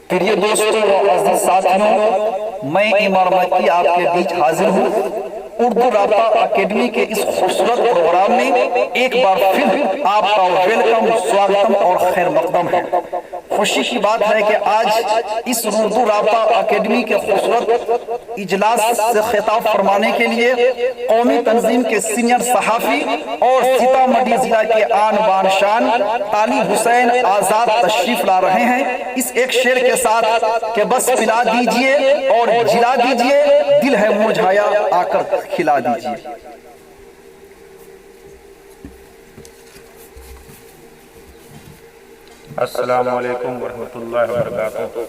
پریے دوستوں و عزیز ساتھیوں، میں ایمان مکی آپ کے بیچ حاضر ہوں۔ اردو رابطہ اکیڈمی کے اس خوبصورت پروگرام میں ایک بار پھر آپ کا ویلکم، سواگتم اور خیر مقدم ہے۔ خوشی کی بات ہے کہ آج اس اردو رابطہ اکیڈمی کے خوبصورت اجلاس سے خطاب فرمانے کے لیے قومی تنظیم کے سینئر صحافی اور سیتامڑھی ضلع کے آن بان شان طالب حسین آزاد تشریف لا رہے ہیں، اس ایک شعر کے ساتھ کہ بس پلا دیجئے اور جلا دیجئے، دل ہے مرجھایا آ کر کھلا دیجئے۔ السلام علیکم ورحمۃ اللہ وبرکاتہ۔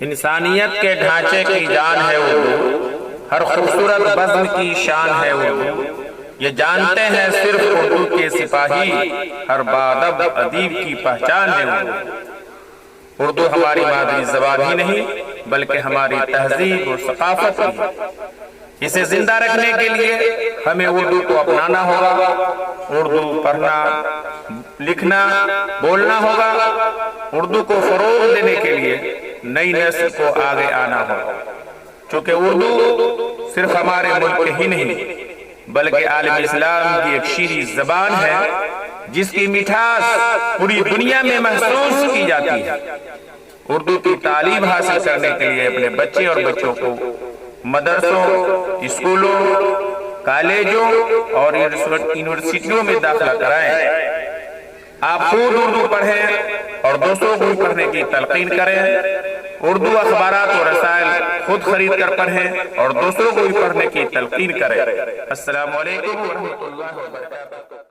انسانیت کے ڈھانچے کی جان ہے اردو، ہر خوبصورت بزم کی شان ہے اردو، یہ جانتے ہیں صرف اردو کے سپاہی، ہر بادب ادیب کی پہچان ہے اردو۔ اردو ہماری مادری زبان ہی نہیں بلکہ ہماری تہذیب اور ثقافت ہے۔ اسے زندہ رکھنے کے لیے ہمیں اردو کو اپنانا ہوگا، اردو پڑھنا، لکھنا، بولنا ہوگا۔ اردو کو فروغ دینے کے لیے نئی نسل کو آگے آنا ہوگا، چونکہ اردو صرف ہمارے ملک ہی نہیں بلکہ عالم اسلام کی ایک شیریں زبان ہے جس کی مٹھاس پوری دنیا میں محسوس کی جاتی ہے۔ اردو کی تعلیم حاصل کرنے کے لیے اپنے بچے اور بچوں کو مدرسوں، اسکولوں، کالجوں اور یونیورسٹیوں میں داخلہ کرائیں۔ آپ خود اردو پڑھیں اور دوسروں کو پڑھنے کی تلقین کریں۔ اردو اخبارات اور رسائل خود خرید کر پڑھیں اور دوسروں کو بھی پڑھنے کی تلقین کریں۔ السلام علیکم ورحمۃ اللہ وبرکاتہ۔